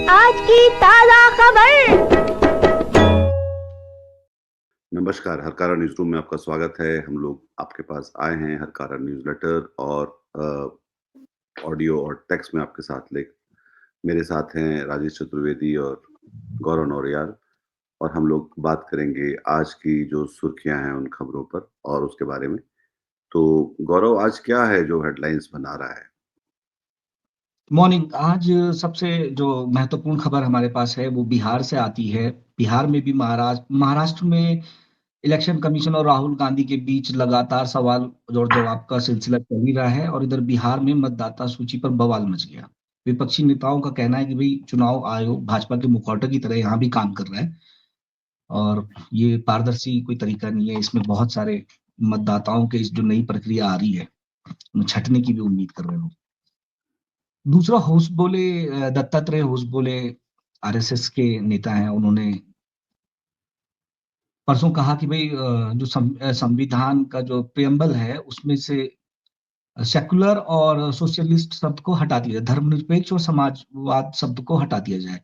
आज की ताजा खबर। नमस्कार, हरकारा न्यूज़ रूम में आपका स्वागत है। हम लोग आपके पास आए हैं हरकारा न्यूज़लेटर और ऑडियो और टेक्स्ट में आपके साथ ले मेरे साथ हैं राजेश चतुर्वेदी और गौरव नौटियाल और हम लोग बात करेंगे आज की जो सुर्खियाँ हैं उन खबरों पर और उसके बारे में। तो गौरव आज क्या है जो हेडलाइन्स बना रहा है? मॉर्निंग। आज सबसे जो महत्वपूर्ण खबर हमारे पास है वो बिहार से आती है। बिहार में भी महाराष्ट्र में इलेक्शन कमीशन और राहुल गांधी के बीच लगातार सवाल और जवाब का सिलसिला चल ही रहा है और इधर बिहार में मतदाता सूची पर बवाल मच गया। विपक्षी नेताओं का कहना है कि भाई चुनाव आयोग भाजपा के मुखौटे की तरह यहाँ भी काम कर रहा है और ये पारदर्शी कोई तरीका नहीं है। इसमें बहुत सारे मतदाताओं के इस जो नई प्रक्रिया आ रही है उन्हें छटने की भी उम्मीद कर रहे हैं लोग। दूसरा दत्तात्रेय होसबोले आरएसएस के नेता हैं। उन्होंने परसों कहा कि भाई जो संविधान का जो प्रियम्बल है उसमें से सेकुलर और सोशलिस्ट शब्द को हटा दिया, धर्मनिरपेक्ष और समाजवाद शब्द को हटा दिया जाए।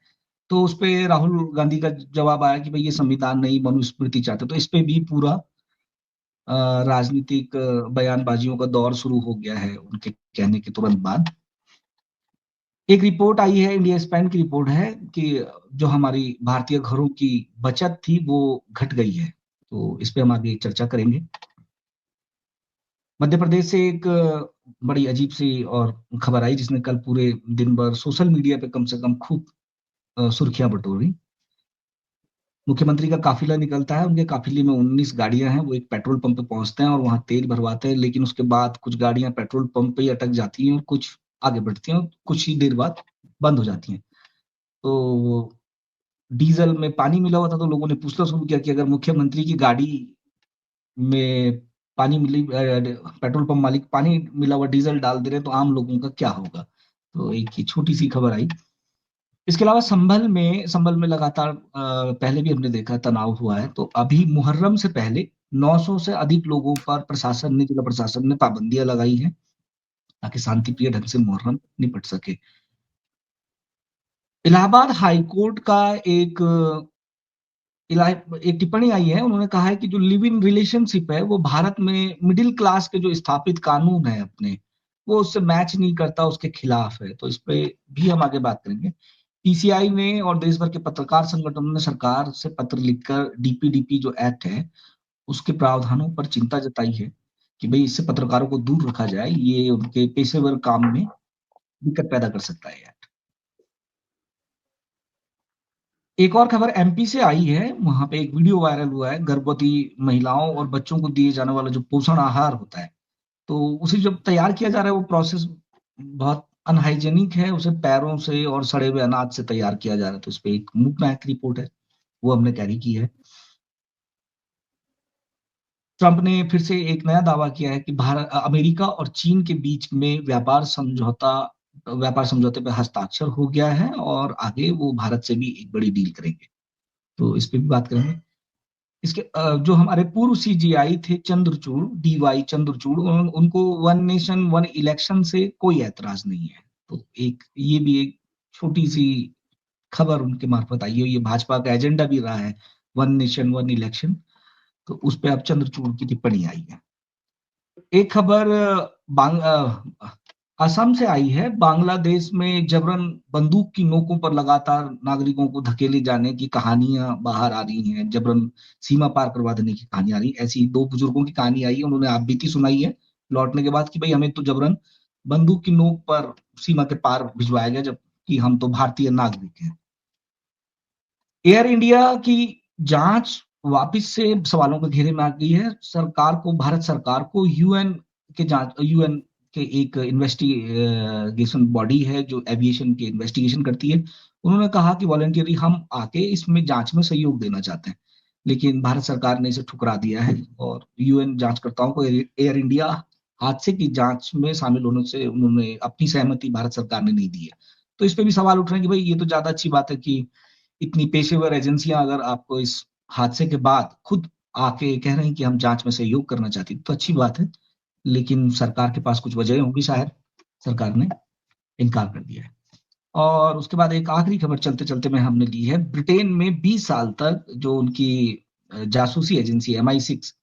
तो उस पे राहुल गांधी का जवाब आया कि भाई ये संविधान नहीं, मनुस्मृति चाहते। तो इस पे भी पूरा राजनीतिक बयानबाजियों का दौर शुरू हो गया है उनके कहने के तुरंत बाद। एक रिपोर्ट आई है, इंडिया स्पैन की रिपोर्ट है कि जो हमारी भारतीय घरों की बचत थी वो घट गई है। तो इस पे हम आगे चर्चा करेंगे। मध्य प्रदेश से एक बड़ी अजीब सी और खबर आई जिसने कल पूरे दिन भर सोशल मीडिया पे कम से कम खूब सुर्खियां बटोरी। मुख्यमंत्री का काफिला निकलता है, उनके काफिले में 19 गाड़ियां हैं। वो एक पेट्रोल पंप पे पहुंचते हैं और वहां तेल भरवाते हैं, लेकिन उसके बाद कुछ गाड़ियां पेट्रोल पंप पे ही अटक जाती हैं और कुछ आगे बढ़ती हैं और कुछ ही देर बाद बंद हो जाती हैं। तो डीजल में पानी मिला हुआ था, तो लोगों ने पूछना शुरू किया कि अगर मुख्यमंत्री की गाड़ी में पानी मिली पेट्रोल पंप मालिक पानी मिला हुआ डीजल डाल दे रहे हैं तो आम लोगों का क्या होगा। तो एक ही छोटी सी खबर आई। इसके अलावा संभल में लगातार पहले भी हमने देखा तनाव हुआ है। तो अभी मुहर्रम से पहले 900 से अधिक लोगों पर जिला प्रशासन ने पाबंदियां लगाई हैं ताकि शांतिप्रिय ढंग से मुहर्रम निपट सके। इलाहाबाद हाईकोर्ट का एक एक टिप्पणी आई है। उन्होंने कहा है कि जो लिव इन रिलेशनशिप है वो भारत में मिडिल क्लास के जो स्थापित कानून है अपने, वो उससे मैच नहीं करता, उसके खिलाफ है। तो इस पे भी हम आगे बात करेंगे। पीसीआई ने और देश भर के पत्रकार संगठनों ने सरकार से पत्र लिखकर डीपीडीपी जो एक्ट है उसके प्रावधानों पर चिंता जताई है कि भाई इससे पत्रकारों को दूर रखा जाए, ये उनके पेशेवर काम में दिक्कत पैदा कर सकता है। एक और खबर एमपी से आई है। वहां पे एक वीडियो वायरल हुआ है, गर्भवती महिलाओं और बच्चों को दिए जाने वाला जो पोषण आहार होता है, तो उसे जब तैयार किया जा रहा है वो प्रोसेस बहुत अनहाइजेनिक है। उसे पैरों से और सड़े हुए अनाज से तैयार किया जा रहा है। तो इस पे एक मूक नायक रिपोर्ट है, वो हमने कैरी की है। ट्रंप ने फिर से एक नया दावा किया है कि भारत अमेरिका और चीन के बीच में व्यापार समझौते पर हस्ताक्षर हो गया है और आगे वो भारत से भी एक बड़ी डील करेंगे। तो इस पे भी बात करेंगे। इसके जो हमारे पूर्व सीजीआई थे चंद्रचूड़, डीवाई चंद्रचूड़, उनको वन नेशन वन इलेक्शन से कोई ऐतराज नहीं है। तो ये भी एक छोटी सी खबर उनके मार्फत आई है। ये भाजपा का एजेंडा भी रहा है, वन नेशन वन इलेक्शन। तो उस पे अब चंद्रचूड़ की टिप्पणी आई है। एक खबर असम से आई है। बांग्लादेश में जबरन बंदूक की नोकों पर लगातार नागरिकों को धकेले जाने की कहानियां बाहर आ रही हैं, जबरन सीमा पार करवा देने की कहानी आ रही है। ऐसी दो बुजुर्गों की कहानी आई है, उन्होंने आप बीती सुनाई है लौटने के बाद कि भाई हमें तो जबरन बंदूक की नोक पर सीमा के पार भिजवाया गया, जबकि हम तो भारतीय नागरिक हैं। एयर इंडिया की जांच वापस से सवालों के घेरे में आ गई है। भारत सरकार को यूएन के एक इन्वेस्टिगेशन बॉडी है जो एविएशन के इन्वेस्टिगेशन करती है। उन्होंने कहा कि वॉलंटियरली हम आके इसमें जांच में सहयोग देना चाहते हैं, लेकिन भारत सरकार ने इसे ठुकरा दिया है और यूएन जांचकर्ताओं को एयर इंडिया हादसे की जांच में शामिल होने से उन्होंने अपनी सहमति भारत सरकार ने नहीं दी है। तो इस पे भी सवाल उठ रहे हैं कि भाई ये तो ज्यादा अच्छी बात है कि इतनी पेशेवर एजेंसियां अगर आपको इस हादसे के बाद खुद आके कह रही हैं कि हम जांच में सहयोग करना चाहती हैं, तो अच्छी बात है। लेकिन सरकार के पास कुछ वजह होगी, शायद सरकार ने इनकार कर दिया है। और उसके बाद एक आखिरी खबर चलते चलते में हमने ली है, ब्रिटेन में 20 साल तक जो उनकी जासूसी एजेंसी MI6,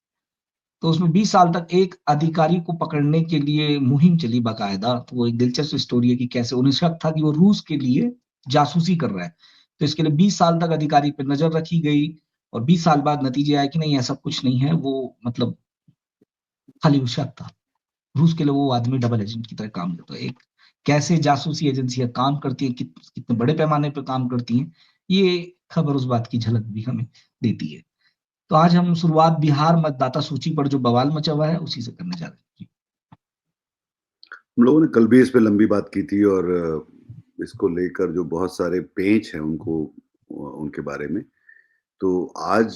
तो उसमें 20 साल तक एक अधिकारी को पकड़ने के लिए मुहिम चली बाकायदा। तो वो एक दिलचस्प स्टोरी है कि कैसे उन्हें शक था कि वो रूस के लिए जासूसी कर रहा है, तो इसके लिए 20 साल तक अधिकारी पर नजर रखी गई, और 20 साल बाद नतीजे आए कि नहीं, ऐसा कुछ नहीं है, वो मतलब खाली वो शक था। रूस के लिए वो आदमी डबल एजेंट की तरह काम करता है। एक कैसे जासूसी एजेंसियां काम करती हैं, कितने बड़े पैमाने पर काम करती हैं, ये खबर उस बात की झलक भी हमें देती है। तो आज हम शुरुआत बिहार मतदाता सूची पर जो बवाल मचा हुआ है उसी से करने जा रहे हैं। हम लोगों ने कल भी इस पे लंबी बात की थी, और इसको लेकर जो बहुत सारे पेच हैं उनको उनके बारे में। तो आज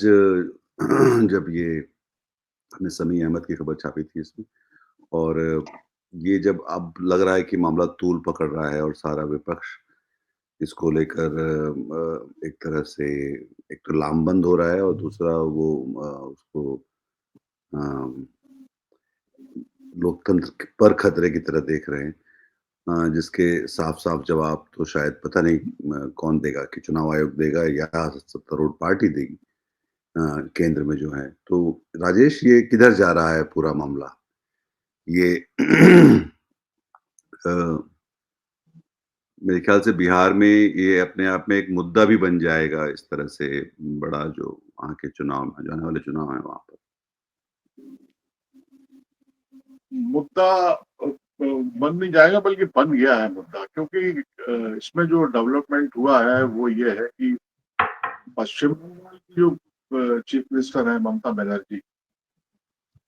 जब ये हमने समी अहमद की खबर छापी थी इसमें, और ये जब अब लग रहा है कि मामला तूल पकड़ रहा है और सारा विपक्ष इसको लेकर एक तरह से एक तो लामबंद हो रहा है, और दूसरा वो उसको लोकतंत्र पर खतरे की तरह देख रहे हैं, जिसके साफ-साफ जवाब तो शायद पता नहीं कौन देगा, कि चुनाव आयोग देगा या सत्तारूढ़ पार्टी देगी केंद्र में जो है। तो राजेश, ये किधर जा रहा है पूरा मामला? ये अ, मेरे ख्याल से बिहार में ये अपने आप में एक मुद्दा भी बन जाएगा, इस तरह से बड़ा, जो वहाँ के चुनाव में, जो आने वाले चुनाव हैं वहाँ पर। मुद्दा बन नहीं जाएगा, बल्कि बन गया है मुद्दा, क्योंकि इसमें जो डेवलपमेंट हुआ है वो ये है कि पश्चिम बंगाल की जो चीफ मिनिस्टर है ममता बनर्जी,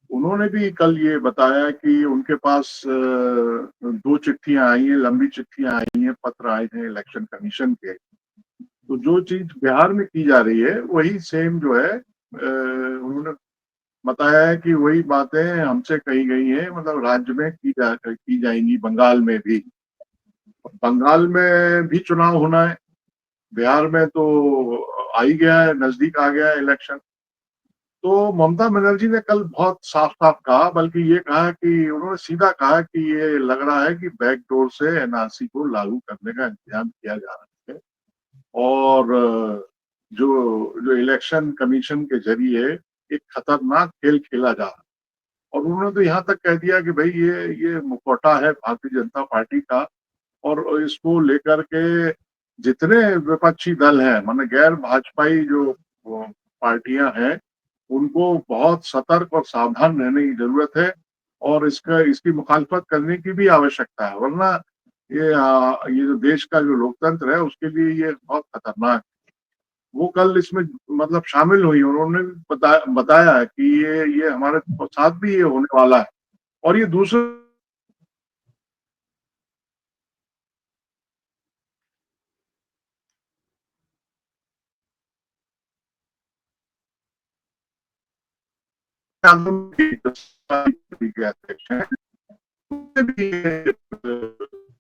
उन्होंने भी कल ये बताया कि उनके पास 2 चिट्ठियां आई हैं, लंबी चिट्ठियां आई हैं, पत्र आए हैं इलेक्शन कमीशन के। तो जो चीज बिहार में की जा रही है वही सेम जो है उन्होंने बताया है कि वही बातें हमसे कही गई हैं, मतलब राज्य में की जाएंगी, बंगाल में भी। बंगाल में भी चुनाव होना है, बिहार में तो आ ही गया है, नजदीक आ गया है इलेक्शन। तो ममता बनर्जी ने कल बहुत साफ साफ कहा, बल्कि ये कहा कि उन्होंने सीधा कहा कि ये लग रहा है कि बैकडोर से एनआरसी को लागू करने का इंतजाम किया जा रहा है, और जो जो इलेक्शन कमीशन के जरिए एक खतरनाक खेल खेला जा रहा है। और उन्होंने तो यहाँ तक कह दिया कि भाई ये मुखौटा है भारतीय जनता पार्टी का, और इसको लेकर के जितने विपक्षी दल हैं, माने गैर भाजपाई जो पार्टियां हैं, उनको बहुत सतर्क और सावधान रहने की जरूरत है, और इसकी मुखालफत करने की भी आवश्यकता है, वरना ये जो देश का जो लोकतंत्र है उसके लिए ये बहुत खतरनाक है। वो कल इसमें मतलब शामिल हुई, उन्होंने बताया है कि ये हमारे साथ भी ये होने वाला है। और ये दूसरे अध्यक्ष हैं,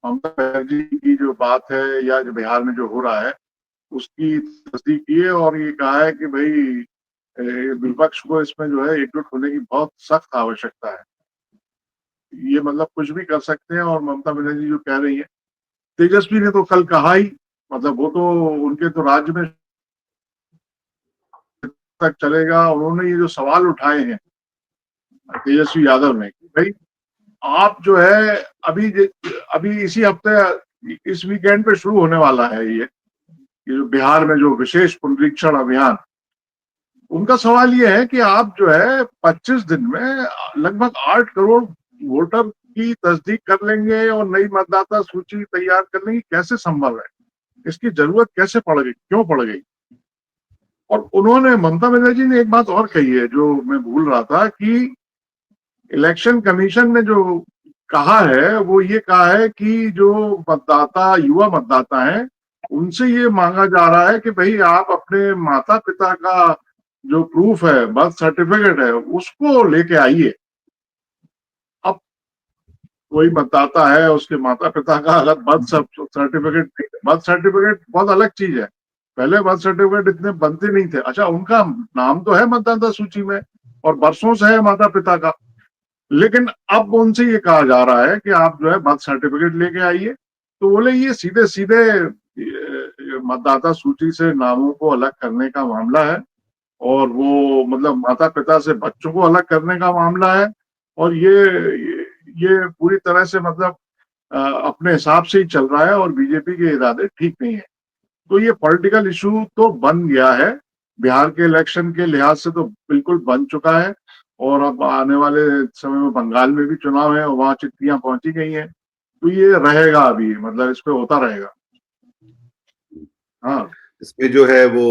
ममता बनर्जी की जो बात है या जो बिहार में जो हो रहा है उसकी तस्दीक की है, और ये कहा है कि भाई विपक्ष को इसमें जो है एकजुट होने की बहुत सख्त आवश्यकता है। ये मतलब कुछ भी कर सकते हैं, और ममता बनर्जी जो कह रही है, तेजस्वी ने तो कल कहा ही, मतलब वो तो उनके तो राज्य में तक चलेगा। उन्होंने ये जो सवाल उठाए हैं तेजस्वी यादव ने, भाई आप जो है अभी इसी हफ्ते, इस वीकेंड पे शुरू होने वाला है ये जो बिहार में जो विशेष पुनरीक्षण अभियान, उनका सवाल ये है कि आप जो है 25 दिन में लगभग 8 करोड़ वोटर की तस्दीक कर लेंगे और नई मतदाता सूची तैयार करने की कैसे संभव है, इसकी जरूरत कैसे पड़ गई, क्यों पड़ गई। और उन्होंने, ममता बनर्जी ने एक बात और कही है जो मैं भूल रहा था, कि इलेक्शन कमीशन ने जो कहा है वो ये कहा है कि जो मतदाता, युवा मतदाता हैं, उनसे ये मांगा जा रहा है कि भाई आप अपने माता पिता का जो प्रूफ है, बर्थ सर्टिफिकेट है, उसको लेके आइए। अब कोई मतदाता है, उसके माता पिता का अगर बर्थ सर्टिफिकेट बहुत अलग चीज है। पहले बर्थ सर्टिफिकेट इतने बनते नहीं थे। अच्छा, उनका नाम तो है मतदाता सूची में और बरसों से है माता पिता का, लेकिन अब उनसे ये कहा जा रहा है कि आप जो है बर्थ सर्टिफिकेट लेके आइए, तो बोले ये सीधे सीधे मतदाता सूची से नामों को अलग करने का मामला है, और वो मतलब माता पिता से बच्चों को अलग करने का मामला है, और ये पूरी तरह से मतलब अपने हिसाब से ही चल रहा है, और बीजेपी के इरादे ठीक नहीं है। तो ये पॉलिटिकल इशू तो बन गया है, बिहार के इलेक्शन के लिहाज से तो बिल्कुल बन चुका है, और अब आने वाले समय में बंगाल में भी चुनाव है और वहां चिट्ठियां पहुंची गई हैं, तो ये रहेगा अभी, मतलब इस पे होता रहेगा। हाँ इसमें जो है वो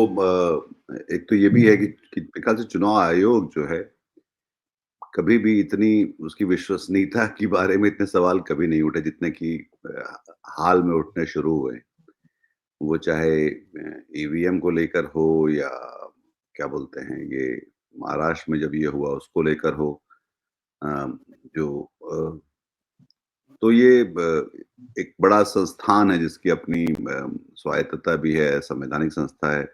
एक तो ये भी है कि मेरे ख्याल से चुनाव आयोग जो है कभी भी इतनी उसकी विश्वसनीयता के बारे में इतने सवाल कभी नहीं उठे जितने कि हाल में उठने शुरू हुए। वो चाहे ईवीएम को लेकर हो या क्या बोलते हैं ये महाराष्ट्र में जब ये हुआ उसको लेकर हो, जो तो ये एक बड़ा संस्थान है जिसकी अपनी स्वायत्तता भी है, संवैधानिक संस्था है,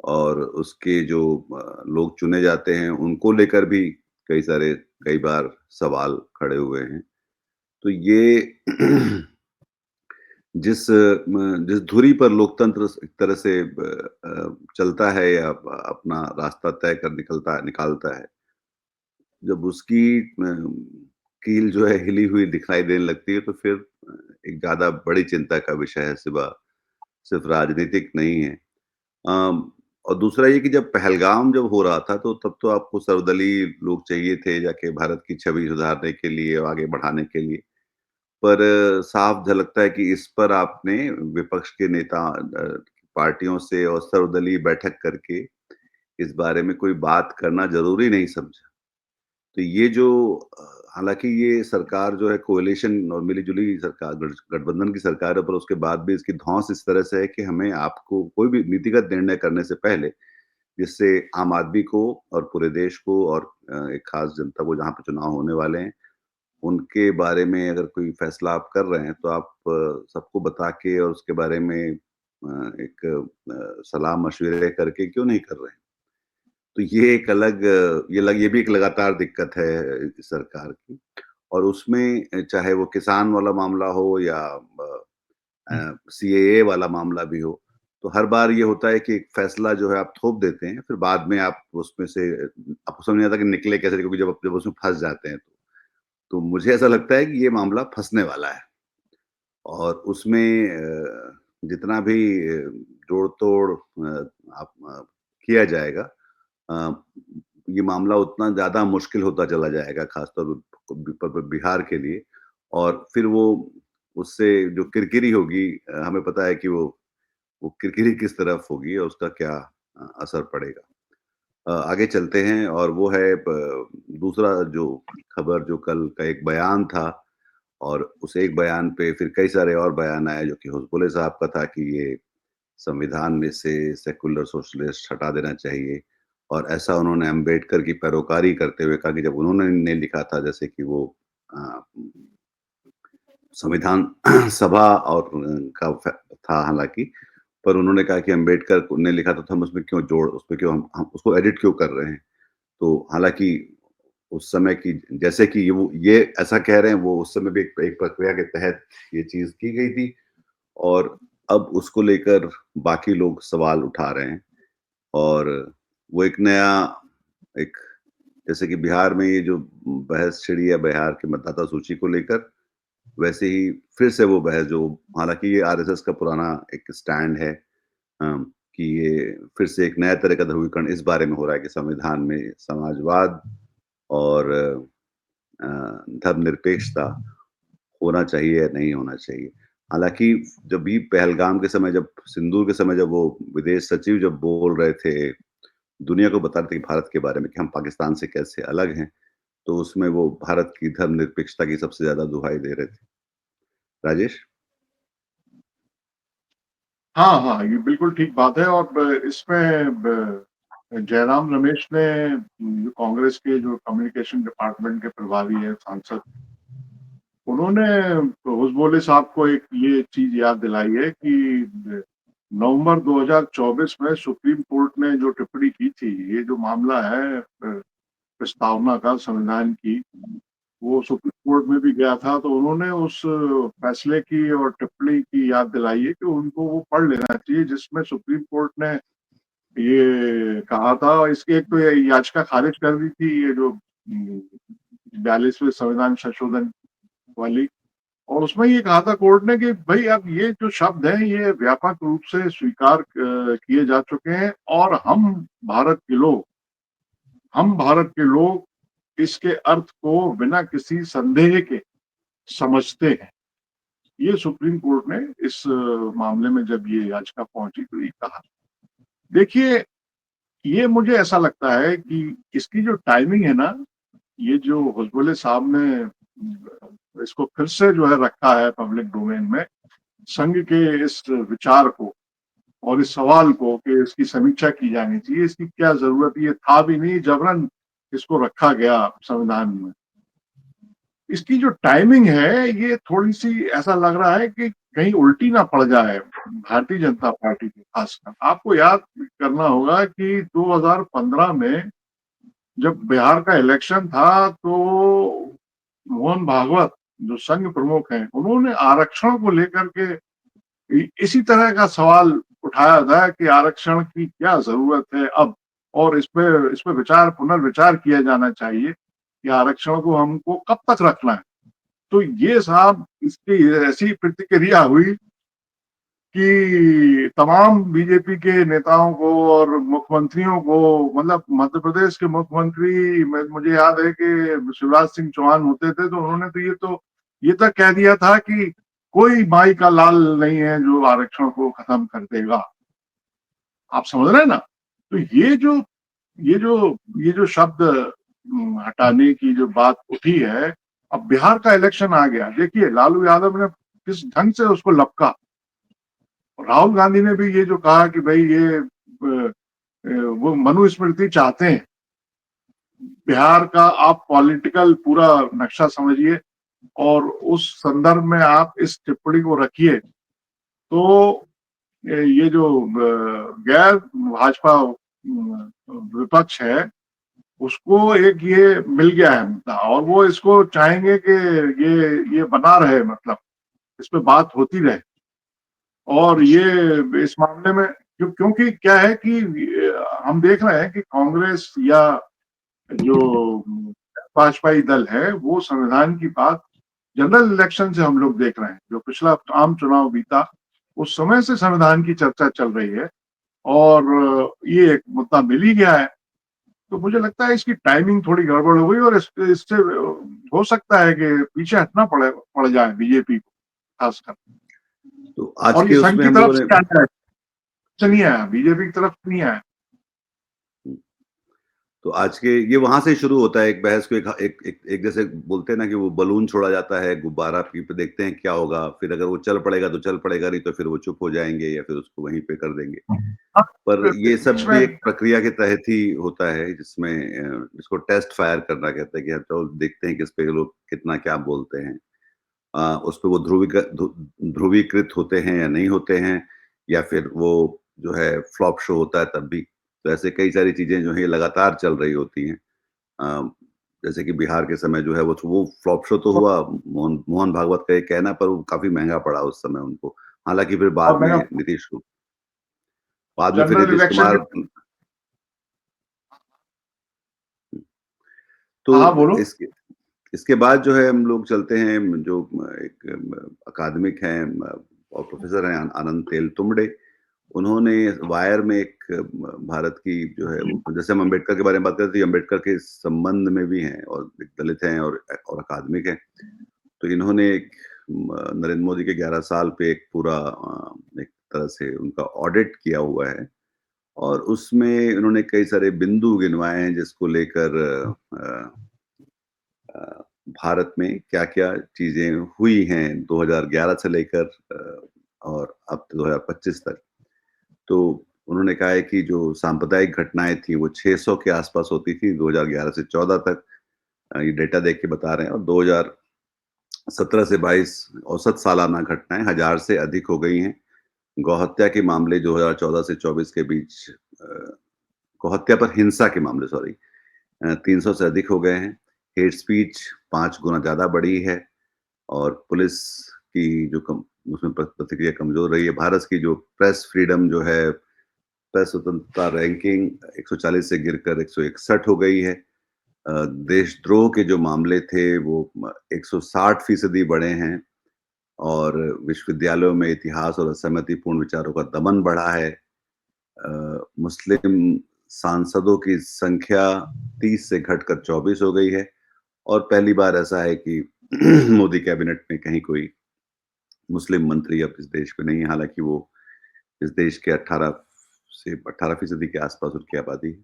और उसके जो लोग चुने जाते हैं उनको लेकर भी कई बार सवाल खड़े हुए हैं। तो ये जिस धुरी पर लोकतंत्र एक तरह से चलता है या अपना रास्ता तय कर निकालता है, जब उसकी कील जो है हिली हुई दिखाई देने लगती है तो फिर एक ज़्यादा बड़ी चिंता का विषय है, सिर्फ राजनीतिक नहीं है। और दूसरा ये कि जब पहलगाम जब हो रहा था तो तब तो आपको सर्वदलीय लोग चाहिए थे जाके भारत की छवि सुधारने के लिए और आगे बढ़ाने के लिए। पर साफ झलकता है कि इस पर आपने विपक्ष के नेता पार्टियों से और सर्वदलीय बैठक करके इस बारे में कोई बात करना ज़रूरी नहीं समझा। तो ये जो हालाँकि ये सरकार जो है कोएलिशन और मिली-जुली सरकार गठबंधन की सरकार है, पर उसके बाद भी इसकी धौंस इस तरह से है कि हमें आपको कोई भी नीतिगत निर्णय करने से पहले, जिससे आम आदमी को और पूरे देश को और एक खास जनता को जहाँ पे चुनाव होने वाले हैं, उनके बारे में अगर कोई फैसला आप कर रहे हैं, तो आप सबको बता के और उसके बारे में एक सलाह-मशविरे करके क्यों नहीं कर रहे हैं? तो ये एक अलग ये भी एक लगातार दिक्कत है इस सरकार की, और उसमें चाहे वो किसान वाला मामला हो या सीएए वाला मामला भी हो, तो हर बार ये होता है कि एक फैसला जो है आप थोप देते हैं, फिर बाद में आप उसमें से आपको समझ नहीं आता कि निकले कैसे, क्योंकि जब उसमें फँस जाते हैं तो मुझे ऐसा लगता है कि ये मामला फँसने वाला है, और उसमें जितना भी जोड़-तोड़ आप किया जाएगा, अ, ये मामला उतना ज़्यादा मुश्किल होता चला जाएगा, खासतौर पर बिहार के लिए, और फिर वो उससे जो किरकिरी होगी, हमें पता है कि वो किरकिरी किस तरफ होगी और उसका क्या असर पड़ेगा। आगे चलते हैं, और वो है दूसरा जो खबर जो कल का एक बयान था, और उस एक बयान पे फिर कई सारे और बयान आए जो कि हुजबुल्ले साहब का था कि ये संविधान में से सेक्युलर सोशलिस्ट हटा देना चाहिए, और ऐसा उन्होंने अम्बेडकर की पैरोकारी करते हुए कहा कि जब उन्होंने ने लिखा था जैसे कि वो अ, संविधान सभा और का था हालाँकि, पर उन्होंने कहा कि अम्बेडकर ने लिखा था तो हम उसमें क्यों हम उसको एडिट क्यों कर रहे हैं? तो हालाँकि उस समय की जैसे कि ये ऐसा कह रहे हैं, वो उस समय भी एक प्रक्रिया के तहत ये चीज़ की गई थी, और अब उसको लेकर बाकी लोग सवाल उठा रहे हैं, और वो एक नया एक जैसे कि बिहार में ये जो बहस छिड़ी है बिहार की मतदाता सूची को लेकर, वैसे ही फिर से वो बहस जो हालाँकि ये आरएसएस का पुराना एक स्टैंड है, कि ये फिर से एक नया तरह का ध्रुवीकरण इस बारे में हो रहा है कि संविधान में समाजवाद और धर्मनिरपेक्षता होना चाहिए या नहीं होना चाहिए। हालाँकि जब भी पहलगाम के समय जब सिंदूर के समय जब वो विदेश सचिव जब बोल रहे थे, दुनिया को बता रहे थे कि भारत के बारे में कि हम पाकिस्तान से कैसे अलग हैं, तो उसमें वो भारत की धर्मनिरपेक्षता की सबसे ज़्यादा दुहाई दे रहे थे। राजेश? हाँ हाँ, ये बिल्कुल ठीक बात है, और इसमें जयराम रमेश ने जो कांग्रेस के जो कम्युनिकेशन डिपार्टमेंट के प्रभारी है, सांसद, उन्होंने हुजबोले साहब को एक ये चीज याद दिलाई है कि नवंबर 2024 में सुप्रीम कोर्ट ने जो टिप्पणी की थी, ये जो मामला है प्रस्तावना का संविधान की, वो सुप्रीम कोर्ट में भी गया था, तो उन्होंने उस फैसले की और टिप्पणी की याद दिलाई है कि उनको वो पढ़ लेना चाहिए, जिसमें सुप्रीम कोर्ट ने ये कहा था। और इसकी एक तो ये याचिका खारिज कर दी थी, ये जो 42वें संविधान संशोधन वाली, और उसमें ये कहा था कोर्ट ने कि भाई अब ये जो शब्द हैं ये व्यापक रूप से स्वीकार किए जा चुके हैं, और हम भारत के लोग इसके अर्थ को बिना किसी संदेह के समझते हैं। ये सुप्रीम कोर्ट ने इस मामले में जब ये याचिका पहुंची तो ये कहा। देखिए, ये मुझे ऐसा लगता है कि इसकी जो टाइमिंग है ना, ये जो हुजबुल्ले साहब ने इसको फिर से जो है रखा है पब्लिक डोमेन में, संघ के इस विचार को और इस सवाल को कि इसकी समीक्षा की जानी चाहिए, इसकी क्या जरूरत, ये था भी नहीं, जबरन इसको रखा गया संविधान में। इसकी जो टाइमिंग है ये थोड़ी सी ऐसा लग रहा है कि कहीं उल्टी ना पड़ जाए भारतीय जनता पार्टी की। खासकर आपको याद करना होगा कि 2015 में जब बिहार का इलेक्शन था तो मोहन भागवत जो संघ प्रमुख हैं, उन्होंने आरक्षण को लेकर के इसी तरह का सवाल उठाया था कि आरक्षण की क्या जरूरत है अब, और इस पे पुनर्विचार किया जाना चाहिए कि आरक्षण को हमको कब तक रखना है। तो ये साहब इसकी ऐसी प्रतिक्रिया हुई कि तमाम बीजेपी के नेताओं को और मुख्यमंत्रियों को, मतलब मध्य प्रदेश के मुख्यमंत्री मुझे याद है कि शिवराज सिंह चौहान होते थे, तो उन्होंने तो ये तक कह दिया था कि कोई माई का लाल नहीं है जो आरक्षण को खत्म कर देगा। आप समझ रहे हैं ना? तो ये जो शब्द हटाने की जो बात उठी है, अब बिहार का इलेक्शन आ गया, देखिए लालू यादव ने किस ढंग से उसको लपका। राहुल गांधी ने भी ये जो कहा कि भाई ये वो मनुस्मृति चाहते हैं, बिहार का आप पॉलिटिकल पूरा नक्शा समझिए और उस संदर्भ में आप इस टिप्पणी को रखिए, तो ये जो गैर भाजपा विपक्ष है उसको एक ये मिल गया है मुद्दा, और वो इसको चाहेंगे कि ये बना रहे, मतलब इस पे बात होती रहे। और ये इस मामले में क्योंकि क्या है कि हम देख रहे हैं कि कांग्रेस या जो भाजपाई दल है वो संविधान की बात जनरल इलेक्शन से हम लोग देख रहे हैं, जो पिछला आम चुनाव बीता उस समय से संविधान की चर्चा चल रही है, और ये एक मुद्दा मिल ही गया है। तो मुझे लगता है इसकी टाइमिंग थोड़ी गड़बड़ हो गई, और इससे हो सकता है कि पीछे हटना पड़ जाए बीजेपी को खासकर। तो आज और के ये संघ उसमें की हम तरफ लोगों से नहीं आया, बीजेपी की तरफ नहीं आया। तो आज के ये वहां से शुरू होता है एक बहस को, एक जैसे बोलते हैं ना कि वो बलून छोड़ा जाता है, गुब्बारा पे देखते हैं क्या होगा, फिर अगर वो चल पड़ेगा तो चल पड़ेगा, नहीं तो फिर वो चुप हो जाएंगे या फिर उसको वहीं पे कर देंगे। पर ये सब भी एक प्रक्रिया के तहत ही होता है, जिसमें जिसको टेस्ट फायर करना कहते हैं कि चलो देखते हैं किस पे लोग कितना क्या बोलते हैं, उस पर वो ध्रुवीकृत होते हैं या नहीं होते हैं, या फिर वो जो है फ्लॉप शो होता है तब भी। तो ऐसे कई सारी चीजें जो है लगातार चल रही होती हैं। जैसे कि बिहार के समय जो है वो फ्लॉप शो तो हुआ, मोहन भागवत का ये कहना, पर वो काफी महंगा पड़ा उस समय उनको। हालांकि फिर बाद में नीतीश कुमार तो इसके बाद जो है हम लोग चलते हैं, जो एक अकादमिक हैं और प्रोफेसर हैं आनंद तेलतुंबडे। उन्होंने वायर में एक भारत की जो है, जैसे हम अम्बेडकर के बारे में बात करते हैं, अम्बेडकर के संबंध में भी हैं और दलित हैं और अकादमिक हैं। तो इन्होंने एक नरेंद्र मोदी के 11 साल पे एक पूरा एक तरह से उनका ऑडिट किया हुआ है, और उसमें उन्होंने कई सारे बिंदु गिनवाए हैं जिसको लेकर भारत में क्या क्या चीजें हुई हैं 2011 से लेकर और अब 2025 तक। तो उन्होंने कहा है कि जो सांप्रदायिक घटनाएं थी वो 600 के आसपास होती थी 2011 से 14 तक, ये डेटा देख के बता रहे हैं, और 2017 से 22 औसत सालाना घटनाएं 1000 से अधिक हो गई हैं। गौहत्या के मामले 2014 से 24 के बीच, गौहत्या पर हिंसा के मामले 300 से अधिक हो गए हैं। हेट स्पीच 5 गुना ज़्यादा बढ़ी है और पुलिस की जो उसमें प्रतिक्रिया कमज़ोर रही है। भारत की जो प्रेस फ्रीडम जो है, प्रेस स्वतंत्रता रैंकिंग 140 से गिरकर 161 हो गई है। देशद्रोह के जो मामले थे वो 160% बढ़े हैं और विश्वविद्यालयों में इतिहास और असहमतिपूर्ण विचारों का दमन बढ़ा है। मुस्लिम सांसदों की संख्या 30 से घटकर 24 हो गई है और पहली बार ऐसा है कि मोदी कैबिनेट में कहीं कोई मुस्लिम मंत्री अब इस देश में नहीं है, हालांकि वो इस देश के 18% के आसपास उनकी आबादी है।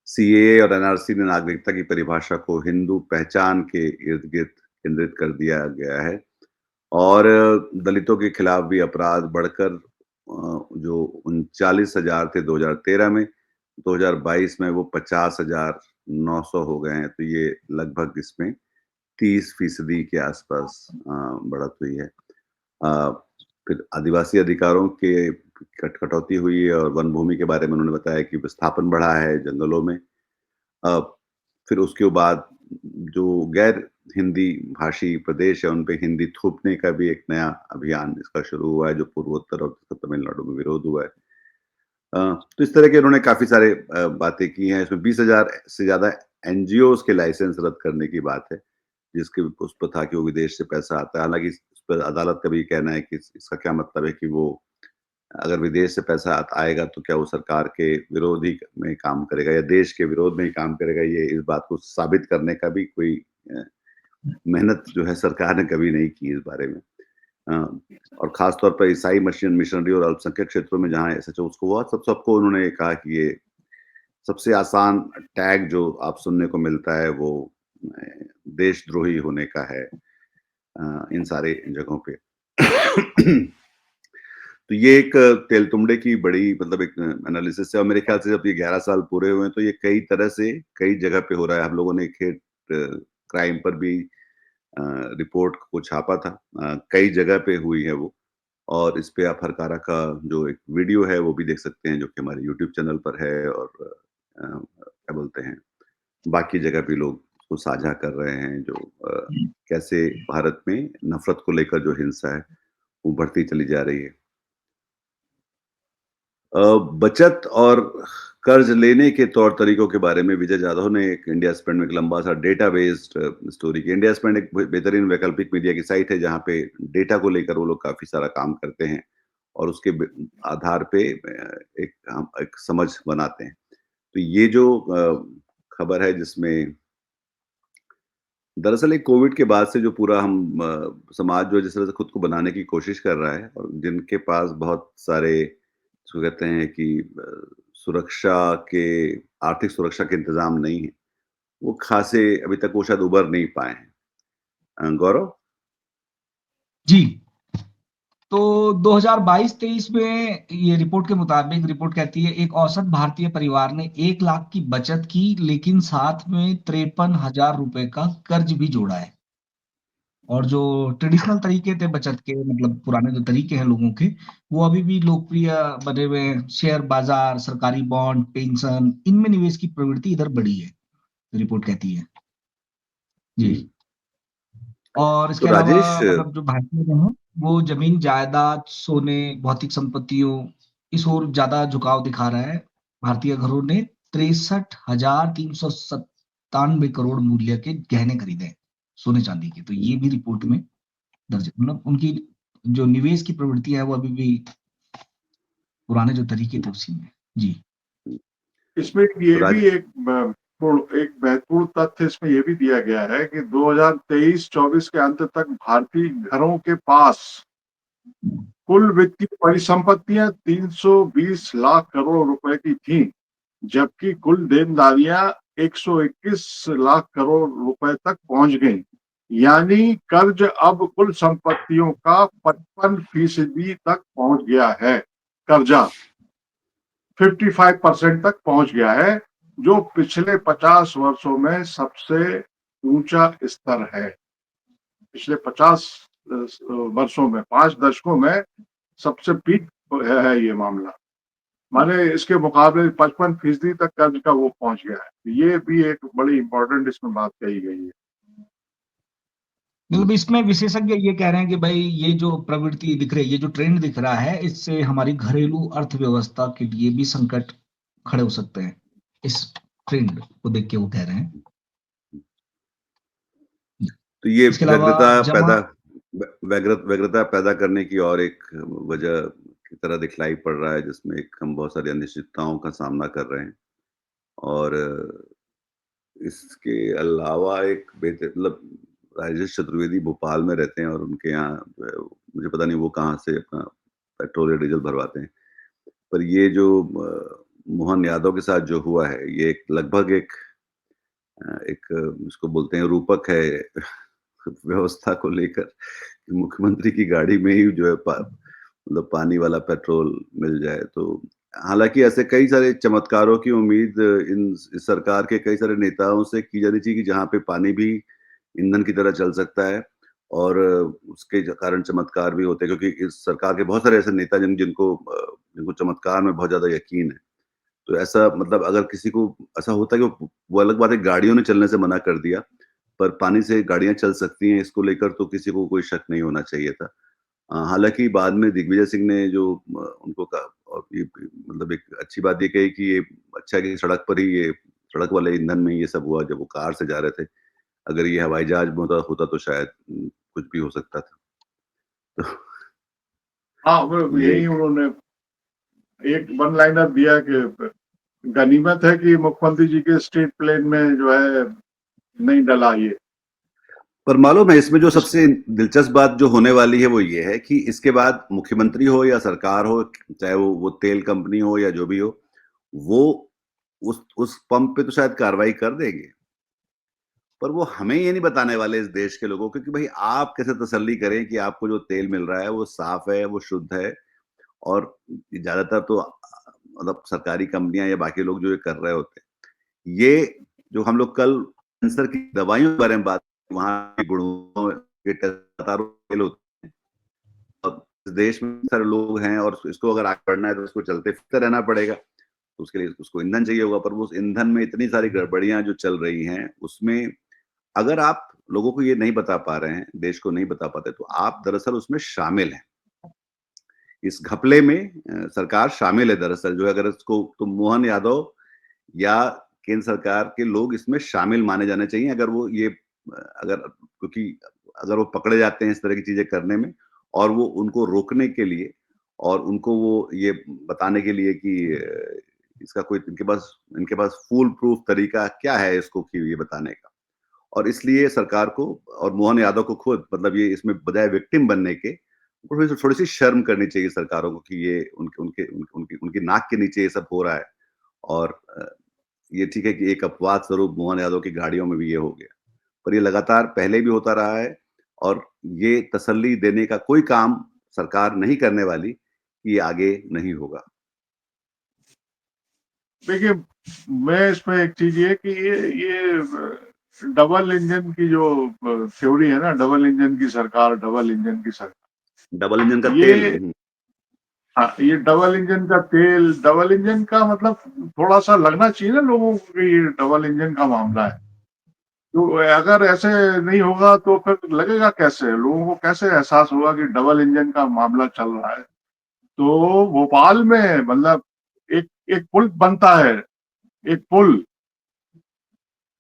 सीएए और एनआरसी ने नागरिकता की परिभाषा को हिंदू पहचान के इर्द-गिर्द केंद्रित कर दिया गया है और दलितों के खिलाफ भी अपराध बढ़कर जो 39,000 थे 2013 में, 2022 में वो 50,900 हो गए हैं। तो ये लगभग इसमें 30% के आसपास बढ़त हुई है। फिर आदिवासी अधिकारों के कटौती हुई है और वन भूमि के बारे में उन्होंने बताया कि विस्थापन बढ़ा है जंगलों में। फिर उसके बाद जो गैर हिंदी भाषी प्रदेश है उन पे हिंदी थोपने का भी एक नया अभियान इसका शुरू हुआ है, जो पूर्वोत्तर और तमिलनाडु में विरोध हुआ है। तो इस तरह के उन्होंने काफी सारे बातें की हैं। इसमें 20,000 से ज्यादा एनजीओज के लाइसेंस रद्द करने की बात है, जिसके उस पर था कि वो विदेश से पैसा आता है। हालांकि इस पर अदालत का भी कहना है कि इसका क्या मतलब है कि वो अगर विदेश से पैसा आएगा तो क्या वो सरकार के विरोध ही में काम करेगा या देश के विरोध में ही काम करेगा, ये इस बात को साबित करने का भी कोई मेहनत जो है सरकार ने कभी नहीं की इस बारे में। और खास तौर पर ईसाई मिशनरी और अल्पसंख्यक क्षेत्रों में जहाँ एसएचओ उसको हुआ, सबको उन्होंने कहा कि ये सबसे आसान टैग जो आप सुनने को मिलता है वो देशद्रोही होने का है इन सारे जगहों पे। तो ये एक तेलतुंबड़े की बड़ी मतलब एक एनालिसिस है और मेरे ख्याल से जब ये 11 साल पूरे हुए हैं तो ये कई तरह से कई जगह पे हो रहा है। हम लोगों ने एक हेट क्राइम पर भी रिपोर्ट को छापा था, कई जगह पे हुई है वो और इस पे आप हरकारा का जो एक वीडियो है वो भी देख सकते हैं, जो कि हमारे यूट्यूब चैनल पर है और क्या बोलते हैं बाकी जगह भी लोग उसको साझा कर रहे हैं, जो कैसे भारत में नफरत को लेकर जो हिंसा है वो बढ़ती चली जा रही है। बचत और कर्ज लेने के तौर तरीकों के बारे में विजय जाधव ने एक इंडिया स्पेंड में एक लंबा सा डेटा बेस्ड स्टोरी की। इंडिया स्पेंड एक बेहतरीन वैकल्पिक मीडिया की साइट है जहाँ पे डेटा को लेकर वो लोग काफी सारा काम करते हैं और उसके आधार पे एक समझ बनाते हैं। तो ये जो खबर है जिसमें दरअसल एक कोविड के बाद से जो पूरा हम समाज जो जिस तरह से खुद को बनाने की कोशिश कर रहा है और जिनके पास बहुत सारे इसको कहते हैं कि सुरक्षा के आर्थिक सुरक्षा के इंतजाम नहीं है, वो खासे अभी तक वो शायद उबर नहीं पाए हैं। गौरव जी, तो 2022-23 में ये रिपोर्ट के मुताबिक रिपोर्ट कहती है एक औसत भारतीय परिवार ने 1 लाख की बचत की, लेकिन साथ में 53,000 रुपए का कर्ज भी जोड़ा है। और जो ट्रेडिशनल तरीके थे बचत के, मतलब पुराने जो तरीके हैं लोगों के, वो अभी भी लोकप्रिय बने हुए हैं। शेयर बाजार, सरकारी बॉन्ड, पेंशन, इनमें निवेश की प्रवृत्ति इधर बढ़ी है, रिपोर्ट कहती है जी। और इसके तो अलावा राजेश मतलब जो भारतीय जो हैं वो जमीन जायदाद, सोने, भौतिक संपत्तियों इस ओर ज्यादा झुकाव दिखा रहा है। भारतीय घरों ने 63,397 करोड़ मूल्य के गहने खरीदे सोने चांदी के। तो ये भी रिपोर्ट में दर्ज, मतलब उनकी जो निवेश की प्रवृत्ति है वो अभी भी पुराने जो तरीके थे उसी में जी। इसमें ये भी एक महत्वपूर्ण तथ्य इसमें ये भी दिया गया है कि 2023-24 के अंत तक भारतीय घरों के पास कुल वित्तीय परिसंपत्तियां 320 लाख करोड़ रुपए की थी, जबकि कुल देनदारियां 121 लाख करोड़ रुपए तक पहुंच गई। यानी कर्ज अब कुल संपत्तियों का 55% तक पहुंच गया है। कर्जा 55% तक पहुंच गया है, जो पिछले 50 वर्षों में सबसे ऊंचा स्तर है। पिछले 50 वर्षों में, 5 दशकों में सबसे पीक है ये मामला। माने इसके मुकाबले 55% तक कर्ज का वो पहुंच गया है। ये भी एक बड़ी इंपॉर्टेंट इसमें बात कही गई है। मतलब इसमें विशेषज्ञ ये कह रहे हैं कि भाई ये जो प्रवृत्ति दिख रही है, ये जो ट्रेंड दिख रहा है, इससे हमारी घरेलू अर्थव्यवस्था के लिए भी संकट खड़े हो सकते हैं। इस ट्रेंड को देख के वो कह रहे हैं। तो ये इसके अलावा जमा व्यग्रता पैदा करने की और एक वजह की तरह दिखलाई पड़ रहा है, जिसमें एक हम बहुत सारी अनिश्चितताओं का सामना कर रहे हैं। और इसके अलावा एक बेहतर मतलब राजेश चतुर्वेदी भोपाल में रहते हैं और उनके यहाँ जो है मुझे पता नहीं वो कहाँ से अपना पेट्रोल या डीजल भरवाते हैं, पर ये जो मोहन यादव के साथ जो हुआ है, ये एक लगभग एक इसको बोलते हैं रूपक है व्यवस्था को लेकर। मुख्यमंत्री की गाड़ी में ही जो है मतलब पानी वाला पेट्रोल मिल जाए। तो हालांकि ऐसे कई सारे चमत्कारों की उम्मीद इस सरकार के कई सारे नेताओं से की जानी चाहिए कि जहाँ पे पानी भी ईंधन की तरह चल सकता है और उसके कारण चमत्कार भी होते हैं, क्योंकि इस सरकार के बहुत सारे ऐसे नेता जिनको चमत्कार में बहुत ज्यादा यकीन है। तो ऐसा मतलब अगर किसी को ऐसा होता है कि वो अलग बात है, गाड़ियों ने चलने से मना कर दिया, पर पानी से गाड़ियां चल सकती हैं, इसको लेकर तो किसी को कोई शक नहीं होना चाहिए था। हालांकि बाद में दिग्विजय सिंह ने जो उनको कहा, और ये मतलब एक अच्छी बात ये कही कि ये अच्छा है कि सड़क पर ही ये सड़क वाले ईंधन में ये सब हुआ, जब वो कार से जा रहे थे। अगर ये हवाई जहाज में होता तो शायद कुछ भी हो सकता था। तो हाँ, वो ये यही उन्होंने एक वन लाइनर दिया कि गनीमत है कि मुख्यमंत्री जी के स्टेट प्लेन में जो है नहीं डला ये। पर मालूम है इसमें जो इस सबसे दिलचस्प बात जो होने वाली है वो ये है कि इसके बाद मुख्यमंत्री हो या सरकार हो, चाहे वो तेल कंपनी हो या जो भी हो, वो उस पंप पे तो शायद कार्रवाई कर देंगे, पर वो हमें ये नहीं बताने वाले इस देश के लोगों को कि भाई आप कैसे तसल्ली करें कि आपको जो तेल मिल रहा है वो साफ है, वो शुद्ध है। और ज्यादातर तो मतलब सरकारी कंपनियां या बाकी लोग जो ये कर रहे होते हैं, ये जो हम लोग कल कैंसर की दवाइयों के बारे में बात, वहां के गुणों के टेस्ट लगातार फेल होते हैं। अब इस देश में सारे लोग हैं और इसको अगर आगे बढ़ना है तो उसको चलते फिरते रहना पड़ेगा, तो उसके लिए उसको ईंधन चाहिए होगा। पर वो उस ईंधन में इतनी सारी गड़बड़ियां जो चल रही हैं, उसमें अगर आप लोगों को ये नहीं बता पा रहे हैं, देश को नहीं बता पाते, तो आप दरअसल उसमें शामिल हैं। इस घपले में सरकार शामिल है दरअसल, जो है अगर इसको तो मोहन यादव या केंद्र सरकार के लोग इसमें शामिल माने जाने चाहिए। अगर वो ये अगर क्योंकि अगर वो पकड़े जाते हैं इस तरह की चीजें करने में, और वो उनको रोकने के लिए और उनको वो ये बताने के लिए कि इसका कोई इनके पास फूल प्रूफ तरीका क्या है इसको कि ये बताने का। और इसलिए सरकार को और मोहन यादव को खुद मतलब ये इसमें बजाय विक्टिम बनने के थोड़ी सी शर्म करनी चाहिए सरकारों को कि ये उनके उनके उनकी उनकी नाक के नीचे ये सब हो रहा है। और ये ठीक है कि एक अपवाद स्वरूप मोहन यादव की गाड़ियों में भी ये हो गया, पर ये लगातार पहले भी होता रहा है। और ये तसल्ली देने का कोई काम सरकार नहीं करने वाली कि ये आगे नहीं होगा। देखिए, मैं इसमें एक चीज ये कि ये डबल इंजन की जो थ्योरी है ना, डबल इंजन की सरकार, डबल इंजन की सरकार, डबल इंजन का तेल। ये हाँ, ये डबल इंजन का तेल, डबल इंजन का मतलब थोड़ा सा लगना चाहिए ना लोगों को कि ये डबल इंजन का मामला है। तो अगर ऐसे नहीं होगा तो फिर लगेगा कैसे, लोगों को कैसे एहसास होगा कि डबल इंजन का मामला चल रहा है। तो भोपाल में मतलब एक एक पुल बनता है, एक पुल,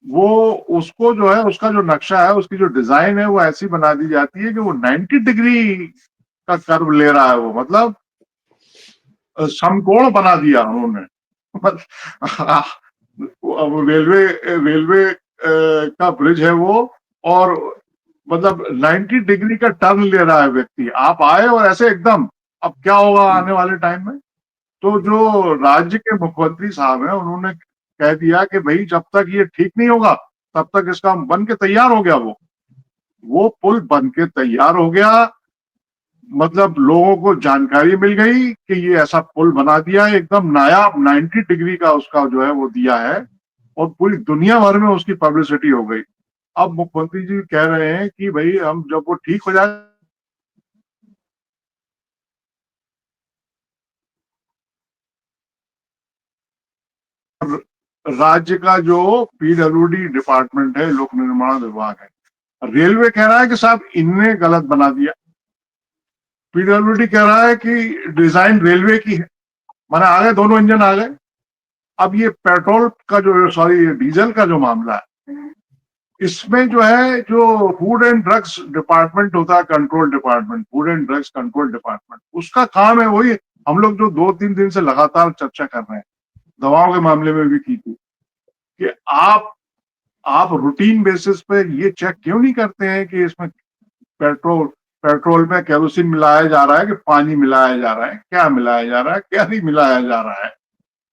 वो उसको जो है उसका जो नक्शा है, उसकी जो डिजाइन है वो ऐसी बना दी जाती है कि वो 90 डिग्री का कर्व ले रहा है। वो मतलब समकोण बना दिया उन्होंने। अब रेलवे रेलवे का ब्रिज है वो, और मतलब 90 डिग्री का टर्न ले रहा है व्यक्ति। आप आए और ऐसे एकदम, अब क्या होगा आने वाले टाइम में। तो जो राज्य के मुख्यमंत्री साहब हैं, उन्होंने कह दिया कि भाई जब तक ये ठीक नहीं होगा तब तक इसका बन के तैयार हो गया। वो पुल बन के तैयार हो गया, मतलब लोगों को जानकारी मिल गई कि ये ऐसा पुल बना दिया है, एकदम नायाब 90 डिग्री का उसका जो है वो दिया है, और पूरी दुनिया भर में उसकी पब्लिसिटी हो गई। अब मुख्यमंत्री जी कह रहे हैं कि भाई हम जब वो ठीक हो जाए राज्य का जो पीडब्ल्यूडी डिपार्टमेंट है, लोक निर्माण विभाग है, रेलवे कह रहा है कि साहब इनने गलत बना दिया, पीडब्ल्यूडी कह रहा है कि डिजाइन रेलवे की है। माने आ गए, दोनों इंजन आ गए। अब ये पेट्रोल का जो, सॉरी, डीजल का जो मामला है, इसमें जो है, जो फूड एंड ड्रग्स डिपार्टमेंट होता है, control department, food and drugs control department, उसका काम है वही हम लोग जो 2-3 दिन से लगातार चर्चा कर रहे हैं, दवाओं के मामले में भी की थी, कि आप रूटीन बेसिस पे ये चेक क्यों नहीं करते हैं कि इसमें पेट्रोल में केरोसिन मिलाया जा रहा है कि पानी मिलाया जा रहा है, क्या मिलाया जा रहा है, क्या नहीं मिलाया जा रहा है,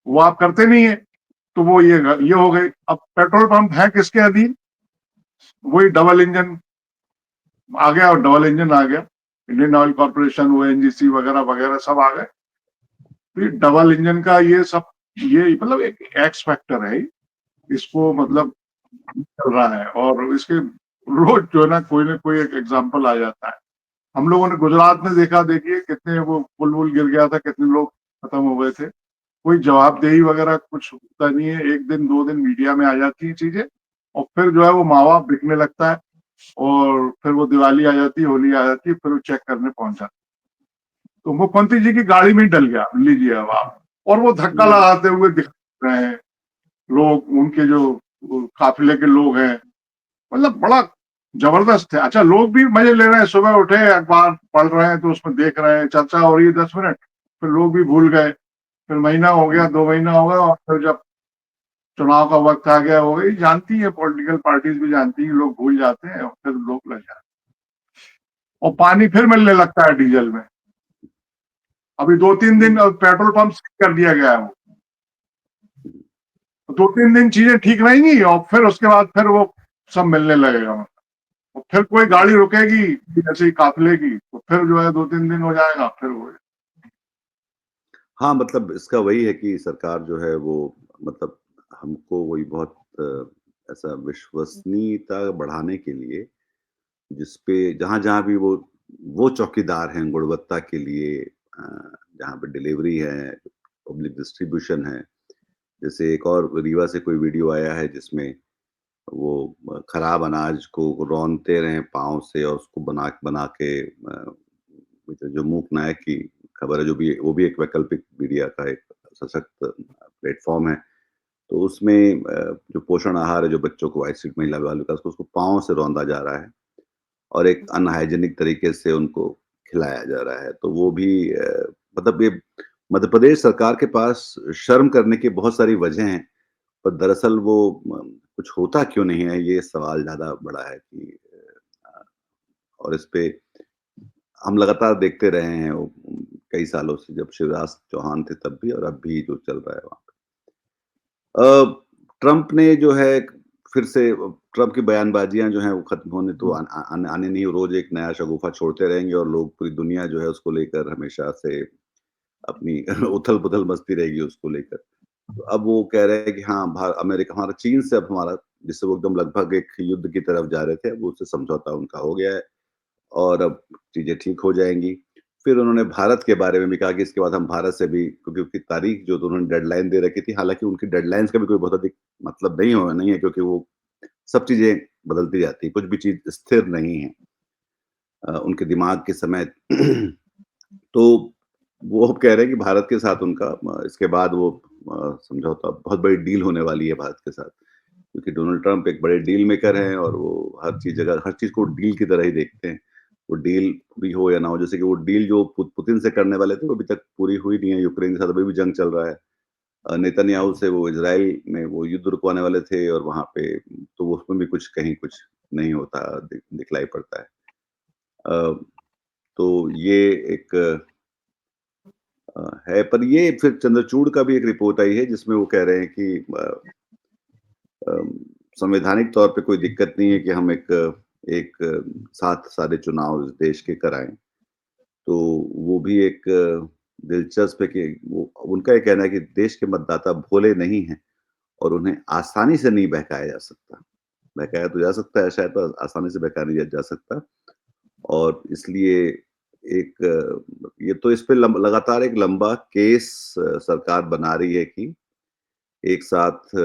वो आप करते नहीं है। तो वो ये हो गई। अब पेट्रोल पंप है किसके अधीन? वही डबल इंजन आ गया, और डबल इंजन आ गया, इंडियन ऑयल कॉर्पोरेशन, ओएनजीसी वगैरह वगैरह सब आ गए। तो डबल इंजन का ये सब, ये मतलब एक एक्स फैक्टर है, इसको मतलब चल रहा है, और इसके रोज जो है ना कोई एक एग्जाम्पल आ जाता है। हम लोगों ने गुजरात में देखा, देखिए कितने वो पुल वुल गिर गया था, कितने लोग खत्म हो गए थे, कोई जवाबदेही वगैरह कुछ होता नहीं है। 1 दिन 2 दिन मीडिया में आ जाती है चीजें, और फिर जो है वो मावा बिकने लगता है, और फिर वो दिवाली आ जाती है, होली आ जाती है, फिर वो चेक करने पहुंच जाता है। तो मुख्यमंत्री जी की गाड़ी में डल गया, लीजिए अब आप, और वो धक्का लगाते हुए दिख रहे हैं लोग, उनके जो काफिले के लोग हैं, मतलब बड़ा जबरदस्त है। अच्छा, लोग भी मजे ले रहे हैं, सुबह उठे, अखबार पढ़ रहे हैं, तो उसमें देख रहे हैं, चर्चा हो रही है 10 मिनट, फिर लोग भी भूल गए, फिर महीना हो गया, 2 महीना हो गया, और फिर जब चुनाव का वक्त आ गया, हो गई, जानती है, पॉलिटिकल पार्टीज भी जानती है, लोग भूल जाते हैं, और फिर लोग लग जाते हैं, और पानी फिर मिलने लगता है डीजल में। अभी 2-3 दिन पेट्रोल पंप कर दिया गया है, वो 2-3 दिन चीजें ठीक रहेंगी, और फिर उसके बाद फिर वो सब मिलने लगेगा। और फिर कोई गाड़ी रुकेगी जैसे ही काफिले की, तो फिर जो है 2-3 दिन हो जाएगा, फिर हो जाएगा। हाँ, मतलब इसका वही है कि सरकार जो है वो मतलब हमको वही बहुत ऐसा विश्वसनीयता बढ़ाने के लिए जिसपे जहाँ-जहाँ भी वो चौकीदार हैं गुणवत्ता के लिए, जहाँ पे डिलीवरी है, पब्लिक डिस्ट्रीब्यूशन है। जैसे एक और रीवा से कोई वीडियो आया है जिसमें वो खराब अनाज को रौंदते रहे पाँव से और उसको बना बना के जो मूक नायक की खबर है, जो भी वो भी एक वैकल्पिक मीडिया का एक सशक्त प्लेटफ़ॉर्म है। तो उसमें जो पोषण आहार है जो बच्चों को आइसीड महिला बाल विकास को उसको पाँव से रौंदा जा रहा है और एक अनहाइजीनिक तरीके से उनको खिलाया जा रहा है। तो वो भी मतलब ये मध्य प्रदेश सरकार के पास शर्म करने की बहुत सारी वजह हैं, पर दरअसल वो कुछ होता क्यों नहीं है, ये सवाल ज़्यादा बड़ा है कि और इसपे हम लगातार देखते रहे हैं वो कई सालों से, जब शिवराज चौहान थे तब भी और अब भी जो चल रहा है वहाँ पे। ट्रम्प ने जो है फिर से ट्रम्प की बयानबाजियाँ जो हैं वो खत्म होने तो आने नहीं, रोज़ एक नया शगुफ़ा छोड़ते रहेंगे और लोग, पूरी दुनिया जो है उसको लेकर हमेशा से अपनी उथल-पुथल मचती रहेगी उसको लेकर। तो अब वो कह रहे हैं कि हाँ, अमेरिका हमारा चीन से अब हमारा, जिससे वो एकदम लगभग एक युद्ध की तरफ जा रहे थे, अब उससे समझौता उनका हो गया है और अब चीज़ें ठीक हो जाएँगी। फिर उन्होंने भारत के बारे में भी कहा कि इसके बाद हम भारत से भी, क्योंकि उसकी तारीख जो तो उन्होंने डेडलाइन दे रखी थी, हालाँकि उनकी डेडलाइन्स का भी कोई बहुत अधिक मतलब नहीं है क्योंकि वो सब चीज़ें बदलती जाती हैं, कुछ भी चीज़ स्थिर नहीं है उनके दिमाग के समय। तो वो अब कह रहे हैं कि भारत के साथ उनका इसके बाद वो समझौता, बहुत बड़ी डील होने वाली है भारत के साथ, क्योंकि डोनाल्ड ट्रंप एक बड़े डील मेकर हैं और वो हर चीज़ को डील की तरह ही देखते हैं। वो डील पूरी हो या ना हो, जैसे कि वो डील जो पुतिन से करने वाले थे वो अभी तक पूरी हुई नहीं है, यूक्रेन के साथ अभी भी जंग चल रहा है। नेतन्याहू से वो इज़राइल में वो युद्ध रुकवाने वाले थे और वहाँ पे तो उसमें भी कहीं कुछ नहीं होता दिखलाई पड़ता है। तो ये एक है, पर ये फिर चंद्रचूड़ का भी एक रिपोर्ट आई है जिसमें वो कह रहे हैं कि संवैधानिक तौर पे कोई दिक्कत नहीं है कि हम एक साथ सारे चुनाव इस देश के कराएं। तो वो भी एक दिलचस्प है कि वो उनका ये कहना है कि देश के मतदाता भोले नहीं हैं और उन्हें आसानी से नहीं बहकाया जा सकता। बहकाया तो जा सकता है शायद, पर आसानी से बहकाया नहीं जा सकता, और इसलिए ये तो इस पे लगातार एक लंबा केस सरकार बना रही है कि एक साथ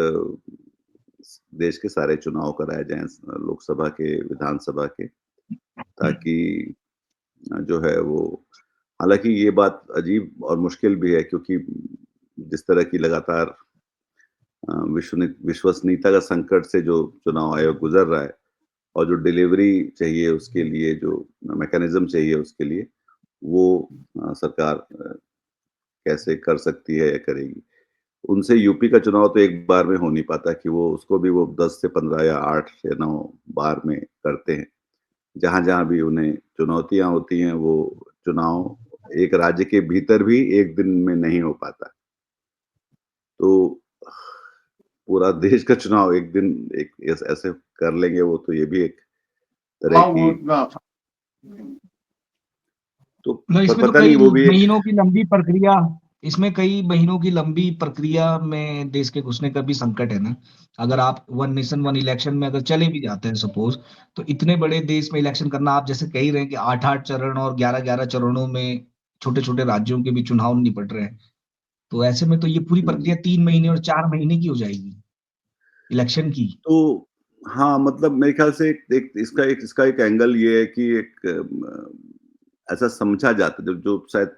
देश के सारे चुनाव कराए जाएँ, लोकसभा के, विधानसभा के, ताकि जो है वो, हालाँकि ये बात अजीब और मुश्किल भी है, क्योंकि जिस तरह की लगातार विश्वसनीयता का संकट से जो चुनाव आयोग गुज़र रहा है, और जो डिलीवरी चाहिए उसके लिए, जो मैकेनिज़्म चाहिए उसके लिए, वो सरकार कैसे कर सकती है या करेगी। उनसे यूपी का चुनाव तो एक बार में हो नहीं पाता, कि वो उसको भी वो 10 से 15 या 8 या 9 बार में करते हैं। जहाँ-जहाँ भी उन्हें चुनौतियाँ होती हैं, वो चुनाव एक राज्य के भीतर भी 1 दिन में नहीं हो पाता। तो पूरा देश का चुनाव एक दिन एक ऐसे कर लेंगे वो, तो ये भी एक तरह हाँ, की, वो इतना तो नहीं, पर इसमें तो पता कई नहीं वो भी एक, महीनों की लंबी प्रक्रिया, इसमें कई महीनों की लंबी प्रक्रिया में देश के घुसने का भी संकट है ना। अगर आप वन नेशन वन इलेक्शन में अगर चले भी जाते हैं सपोज, तो इतने बड़े देश में इलेक्शन करना, आप जैसे कह ही रहे हैं कि 8-8 चरण और 11-11 चरणों में छोटे-छोटे राज्यों के भी चुनाव निपट रहे हैं। तो ऐसे में तो ये पूरी प्रक्रिया 3 महीने और 4 महीने की हो जाएगी, इलेक्शन की। तो हाँ, मतलब मेरे ख्याल से इसका एक एंगल ये है कि एक ऐसा समझा जाता है, जो जो शायद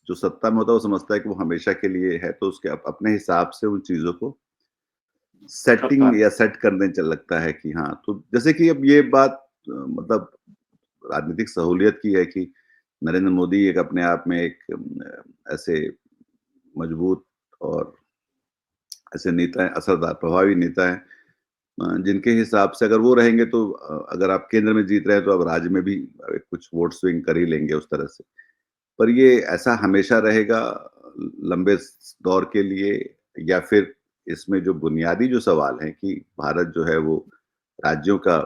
जो सत्ता में होता है वो समझता है कि वो हमेशा के लिए है, तो उसके अपने हिसाब से उन चीज़ों को करता सेटिंग है। या सेट करने चल लगता है कि हाँ, तो जैसे कि अब ये बात मतलब राजनीतिक सहूलियत की है कि नरेंद्र मोदी एक अपने आप में एक ऐसे मजबूत और ऐसे नेता हैं, असरदार, प्रभावी नेता हैं, जिनके हिसाब से अगर वो रहेंगे तो अगर आप केंद्र में जीत रहे हैं, तो अब राज्य में भी कुछ वोट स्विंग कर ही लेंगे उस तरह से। पर ये ऐसा हमेशा रहेगा लंबे दौर के लिए, या फिर इसमें जो बुनियादी जो सवाल हैं कि भारत जो है वो राज्यों का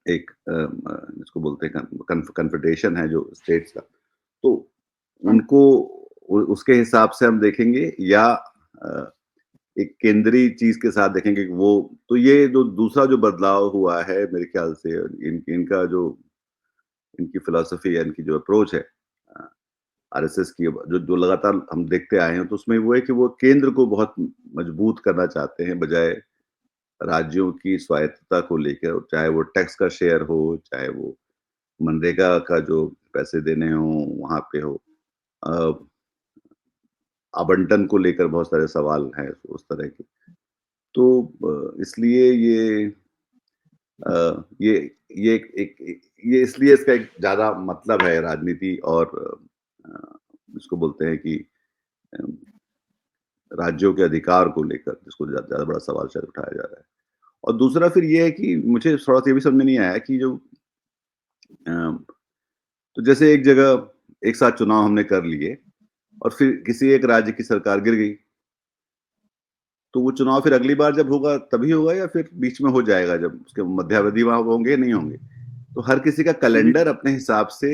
एक जिसको बोलते हैं कन्फेडरेशन है जो स्टेट्स का, तो उनको उसके हिसाब से हम देखेंगे, या एक केंद्रीय चीज के साथ देखेंगे कि वो, तो ये जो दूसरा जो बदलाव हुआ है मेरे ख्याल से, इनका जो इनकी फिलॉसफी या इनकी जो अप्रोच है आरएसएस की, जो जो लगातार हम देखते आए हैं, तो उसमें वो है कि वो केंद्र को बहुत मजबूत करना चाहते हैं, बजाय राज्यों की स्वायत्तता को लेकर, चाहे वो टैक्स का शेयर हो, चाहे वो मनरेगा का जो पैसे देने हो वहां पे हो, आवंटन को लेकर बहुत सारे सवाल हैं उस तरह के। तो इसलिए ये ये इसलिए इसका एक ज़्यादा मतलब है राजनीति, और इसको बोलते हैं कि अ, राज्यों के अधिकार को लेकर, जिसको ज़्यादा बड़ा सवाल शायद उठाया जा रहा है। और दूसरा फिर ये है कि मुझे थोड़ा-सा ये भी समझ में नहीं आया कि जो तो जैसे एक जगह एक साथ चुनाव हमने कर लिए, और फिर किसी एक राज्य की सरकार गिर गई, तो वो चुनाव फिर अगली बार जब होगा तभी होगा, या फिर बीच में हो जाएगा, जब उसके मध्यावधि वहाँ होंगे या नहीं होंगे? तो हर किसी का कैलेंडर अपने हिसाब से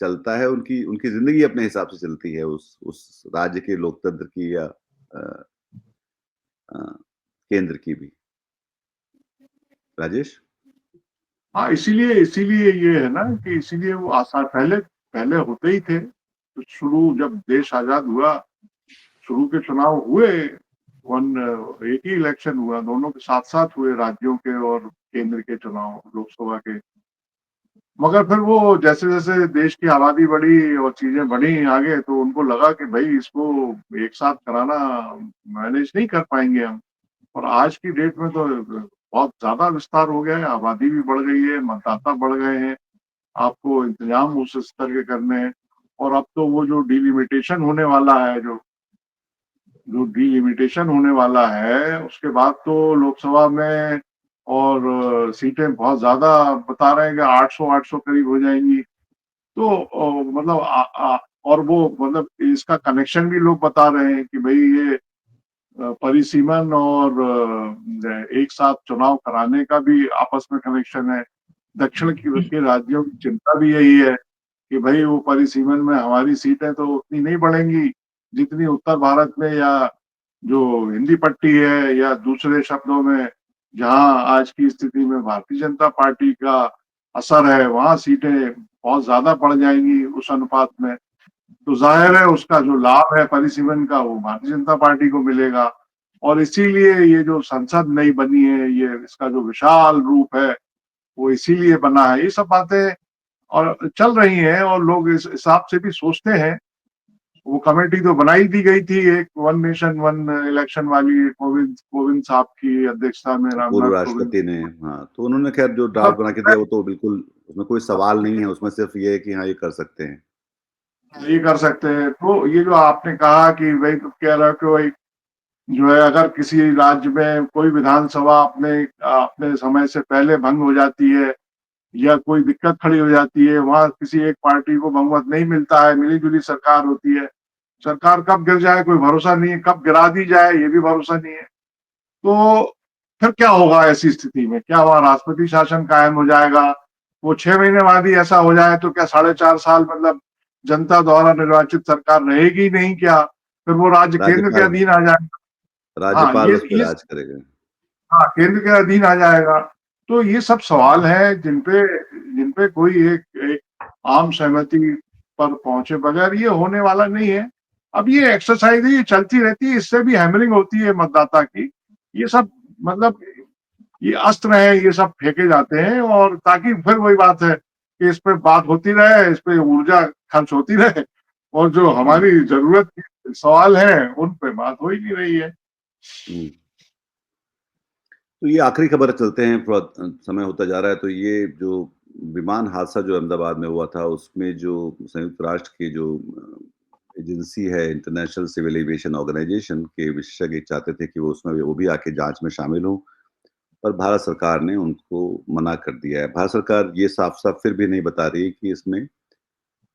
चलता है, उनकी उनकी ज़िंदगी अपने हिसाब से चलती है, उस राज्य के लोकतंत्र की, या अ अ, केंद्र की भी। राजेश? हाँ, इसीलिए इसीलिए ये है ना कि इसीलिए वो आसार पहले पहले होते ही थे। तो शुरू जब देश आज़ाद हुआ, शुरू के चुनाव हुए, वन एक ही इलेक्शन हुआ, दोनों के साथ-साथ हुए, राज्यों के और केंद्र के चुनाव, लोकसभा के। मगर फिर वो जैसे-जैसे देश की आबादी बढ़ी और चीज़ें बढ़ी आगे, तो उनको लगा कि भई इसको एक साथ कराना मैनेज नहीं कर पाएँगे हम। और आज की डेट में तो बहुत ज़्यादा विस्तार हो गया है, आबादी भी बढ़ गई है, मतदाता बढ़ गए हैं, आपको इंतज़ाम उस स्तर के करने हैं। और अब तो वो जो डिलिमिटेशन होने वाला है, जो डिलिमिटेशन होने वाला है, उसके बाद तो लोकसभा में और सीटें बहुत ज़्यादा बता रहे हैं कि 800 करीब हो जाएँगी। तो मतलब और वो मतलब इसका कनेक्शन भी लोग बता रहे हैं कि भई ये परिसीमन और एक साथ चुनाव कराने का भी आपस में कनेक्शन है। दक्षिण के राज्यों की चिंता भी यही है कि भई वो परिसीमन में हमारी सीटें तो उतनी नहीं बढ़ेंगी, जितनी उत्तर भारत में, या जो हिंदी पट्टी है, या दूसरे शब्दों में जहाँ आज की स्थिति में भारतीय जनता पार्टी का असर है, वहाँ सीटें बहुत ज़्यादा बढ़ जाएँगी उस अनुपात में। तो ज़ाहिर है उसका जो लाभ है परिसीमन का, वो भारतीय जनता पार्टी को मिलेगा। और इसीलिए ये जो संसद नई बनी है, ये इसका जो विशाल रूप है वो इसीलिए बना है। ये सब बातें और चल रही हैं और लोग इस हिसाब से भी सोचते हैं। वो कमेटी तो बनाई दी गई थी, एक वन नेशन वन इलेक्शन वाली, कोविंद कोविंद साहब की अध्यक्षता में, पूर्व रामनाथ कोविंद। राष्ट्रपति ने, हाँ, तो उन्होंने खैर जो ड्राफ्ट बना के दिया वो तो बिल्कुल उसमें कोई सवाल नहीं है, उसमें सिर्फ ये है कि हाँ ये कर सकते हैं। ये कर सकते हैं। तो ये जो आपने कहा कि भाई तो कह रहा कि भाई जो है अगर किसी राज्य में कोई विधानसभा अपने अपने समय से पहले भंग हो जाती है या कोई दिक्कत खड़ी हो जाती है, वहां किसी एक पार्टी को बहुमत नहीं मिलता है, मिलीजुली सरकार होती है, सरकार कब गिर जाए कोई भरोसा नहीं है, कब गिरा दी जाए ये भी भरोसा नहीं है। तो फिर क्या होगा ऐसी स्थिति में? क्या हुआ, राष्ट्रपति शासन कायम हो जाएगा? वो 6 महीने बाद ही ऐसा हो जाए तो क्या 4.5 साल मतलब जनता द्वारा निर्वाचित सरकार रहेगी नहीं क्या? फिर वो राज्य केंद्र के राज्यपाल अधीन आ जाएगा। हाँ, राज्यपाल उस पर राज करेगा। हाँ, केंद्र के अधीन आ जाएगा। तो ये सब सवाल हैं जिनपे कोई एक आम सहमति पर पहुंचे बगैर ये होने वाला नहीं है। अब ये एक्सरसाइज ये चलती रहती है, इससे भी हैमरिंग होती है मतदाता की। ये सब मतलब ये अस्त्र है, ये सब फेंके जाते हैं और ताकि फिर वही बात है कि इस पे बात होती रहे, इस पे ऊर्जा खर्च होती रहे और जो हमारी जरूरत के सवाल है उन पे बात हो ही नहीं रही है। तो ये आखिरी खबर चलते हैं, थोड़ा समय होता जा रहा है। तो ये जो विमान हादसा जो अहमदाबाद में हुआ था, उसमें जो संयुक्त राष्ट्र की जो एजेंसी है, इंटरनेशनल सिविल एविएशन ऑर्गेनाइजेशन के विशेषज्ञ चाहते थे कि वो भी आके जांच में शामिल हों, पर भारत सरकार ने उनको मना कर दिया है। भारत सरकार ये साफ-साफ फिर भी नहीं बता रही है कि इसमें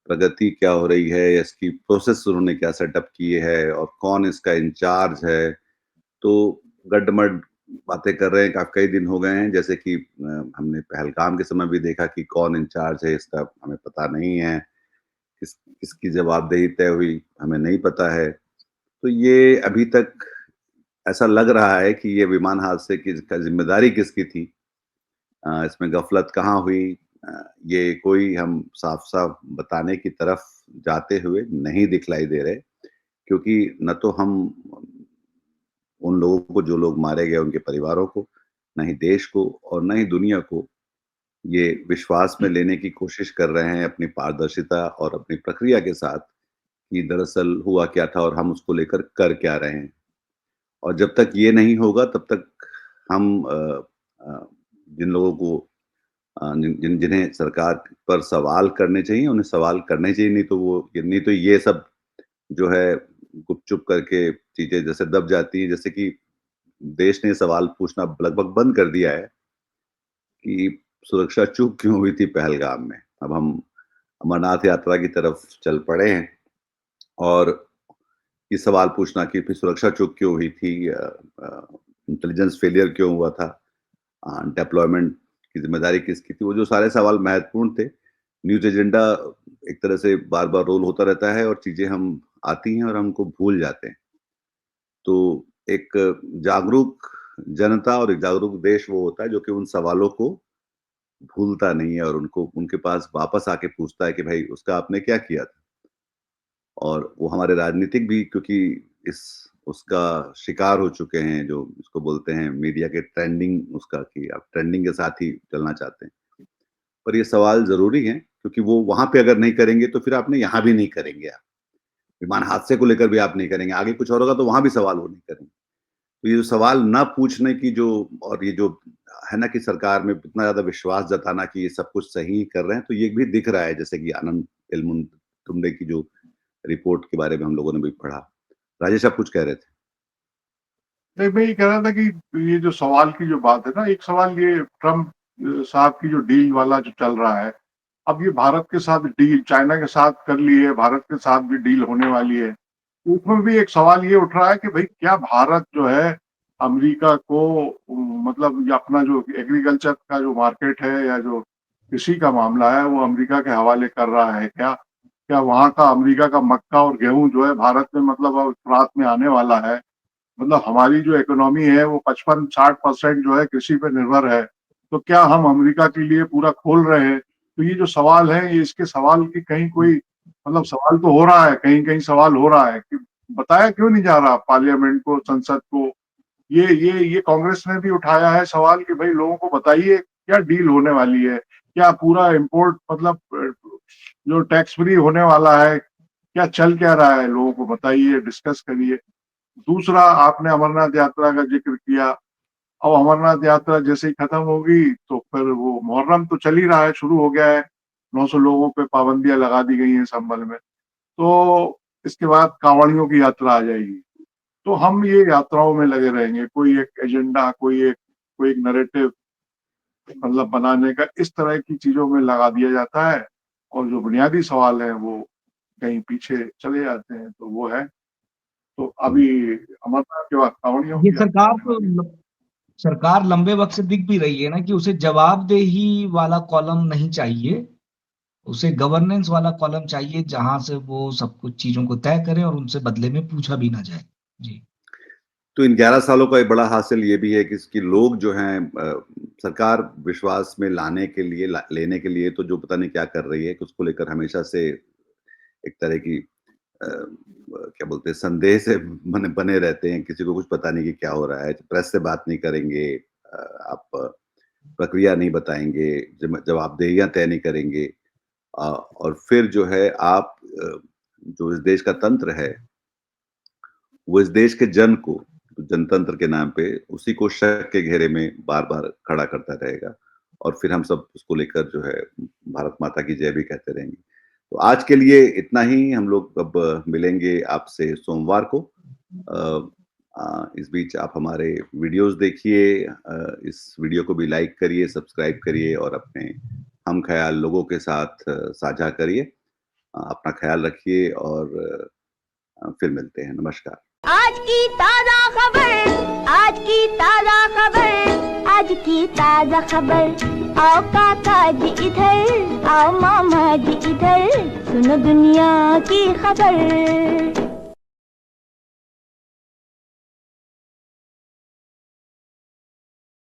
प्रगति क्या हो रही है या इसकी प्रोसेस उन्होंने क्या सेटअप किए है और कौन इसका इंचार्ज है। तो गड्ड-मड्ड बातें कर रहे हैं, कई दिन हो गए हैं, जैसे कि हमने पहलगाम के समय भी देखा कि कौन इंचार्ज है इसका हमें पता नहीं है, किसकी जवाबदेही तय हुई हमें नहीं पता है। तो ये अभी तक ऐसा लग रहा है कि ये विमान हादसे की का ज़िम्मेदारी किसकी थी? इसमें गफलत कहाँ हुई? ये कोई हम साफ-साफ बताने की तरफ जाते हुए नहीं दिखलाई दे रहे, क्योंकि न तो हम उन लोगों को, जो लोग मारे गए, उनके परिवारों को, ना ही देश को और ना ही दुनिया को ये विश्वास में लेने की कोशिश कर रहे हैं अपनी पारदर्शिता और अपनी प्रक्रिया के साथ कि दरअसल हुआ क्या था और हम उसको लेकर कर क्या रहे हैं। और जब तक ये नहीं होगा तब तक हम जिन लोगों को जिन्हें सरकार पर सवाल करने चाहिए, उन्हें सवाल करने चाहिए, नहीं तो ये सब जो है गुपचुप करके चीज़ें जैसे दब जाती हैं। जैसे कि देश ने सवाल पूछना लगभग बंद कर दिया है कि सुरक्षा चूक क्यों हुई थी पहलगाम में। अब हम अमरनाथ यात्रा की तरफ चल पड़े हैं और ये सवाल पूछना कि फिर सुरक्षा चूक क्यों हुई थी, इंटेलिजेंस फेलियर क्यों हुआ था, डिप्लॉयमेंट की ज़िम्मेदारी किसकी थी, वो जो सारे सवाल महत्वपूर्ण थे। न्यूज़ एजेंडा एक तरह से बार-बार रोल होता रहता है और चीज़ें हम आती हैं और हम उनको भूल जाते हैं। तो एक जागरूक जनता और एक जागरूक देश वो होता है जो कि उन सवालों को भूलता नहीं है और उनको उनके पास वापस आके पूछता है कि भाई उसका आपने क्या किया था? और वो हमारे राजनीतिक भी, क्योंकि इस उसका शिकार हो चुके हैं, जो इसको बोलते हैं मीडिया के ट्रेंडिंग, उसका कि आप ट्रेंडिंग के साथ ही चलना चाहते हैं। पर ये सवाल ज़रूरी हैं, क्योंकि वो वहाँ पे अगर नहीं करेंगे तो फिर आपने यहाँ भी नहीं करेंगे आप। विमान हादसे को लेकर भी आप नहीं करेंगे, आगे कुछ और होगा तो वहाँ भी सवाल वो नहीं करेंगे। तो ये जो सवाल ना पूछने की जो, और ये जो है ना कि सरकार में इतना ज़्यादा विश्वास जताना कि ये सब कुछ सही कर रहे हैं, तो ये भी दिख रहा है, जैसे कि आनंद एलमुन की जो रिपोर्ट के बारे में हम लोगों ने भी पढ़ा। राजेश, आप कुछ कह रहे थे? नहीं, मैं ये कह रहा था कि ये जो सवाल की जो बात है ना, एक सवाल ये ट्रम्प साहब की जो डील वाला जो चल रहा है, अब ये भारत के साथ डील चाइना के साथ कर ली है, भारत के साथ भी डील होने वाली है। उसमें भी एक सवाल ये उठ रहा है कि भाई क्या भारत जो है अमेरिका को मतलब ये अपना जो एग्रीकल्चर का जो मार्केट है या जो कृषि का मामला है वो अमेरिका के हवाले कर रहा है क्या? क्या वहाँ का अमेरिका का मक्का और गेहूं जो है भारत में मतलब अब रात में आने वाला है? मतलब हमारी जो इकोनॉमी है वो 55-60% जो है कृषि पे निर्भर है। तो क्या हम अमेरिका के लिए पूरा खोल रहे हैं? तो ये जो सवाल है, ये इसके सवाल की कहीं कोई मतलब सवाल तो हो रहा है, कहीं-कहीं सवाल हो रहा है कि बताया क्यों नहीं जा रहा पार्लियामेंट को, संसद को ये कांग्रेस ने भी उठाया है सवाल कि भाई लोगों को बताइए क्या डील होने वाली है, क्या पूरा इंपोर्ट मतलब जो टैक्स फ्री होने वाला है, क्या चल क्या रहा है, लोगों को बताइए, डिस्कस करिए। दूसरा, आपने अमरनाथ यात्रा का जिक्र किया। अब अमरनाथ यात्रा जैसे ही खत्म होगी तो फिर वो मुहर्रम तो चल ही रहा है, शुरू हो गया है, 900 लोगों पे पाबंदियां लगा दी गई हैं संभल में। तो इसके बाद कांवड़ियों की यात्रा आ जाएगी। तो हम ये यात्राओं में लगे रहेंगे, कोई एक एजेंडा, कोई एक नैरेटिव मतलब बनाने का इस तरह की चीजों में लगा दिया जाता है, और जो बुनियादी सवाल है वो कहीं पीछे चले जाते हैं। तो वो है, तो अभी अमरनाथ के बाद कांवड़ियों ये की यात्रा सरकार आने वाली है। सरकार लंबे वक्त से दिख भी रही है ना कि उसे जवाबदेही वाला कॉलम नहीं चाहिए, उसे गवर्नेंस वाला कॉलम चाहिए जहां से वो सब कुछ चीजों को तय करे और उनसे बदले में पूछा भी ना जाए। जी। तो इन 11 सालों का एक बड़ा हासिल ये भी है कि इसकी लोग जो हैं सरकार विश्वास में लाने के लिए लेने के लिए तो जो पता नहीं क्या कर रही है कि उसको लेकर हमेशा से एक तरह की क्या बोलते हैं संदेह से बने रहते हैं, किसी को कुछ पता नहीं कि क्या हो रहा है, प्रेस से बात नहीं करेंगे, आप प्रक्रिया नहीं बताएंगे, जवाबदेहियां तय नहीं करेंगे, और फिर जो है आप जो इस देश का तंत्र है वो इस देश के जन को जनतंत्र के नाम पे उसी को शक के घेरे में बार-बार खड़ा करता रहेगा, और फिर हम सब उसको लेकर जो है भारत माता की जय भी कहते रहेंगे। तो आज के लिए इतना ही, हम लोग अब मिलेंगे आपसे सोमवार को। इस बीच आप हमारे वीडियोस देखिए, इस वीडियो को भी लाइक करिए, सब्सक्राइब करिए और अपने हम ख्याल लोगों के साथ साझा करिए। अपना ख्याल रखिए और फिर मिलते हैं। नमस्कार। आज की ताजा खबर, आज की ताजा खबर, आज की ताजा खबर। आओ काका जी इधर, आओ मामा जी इधर, सुनो दुनिया की खबर।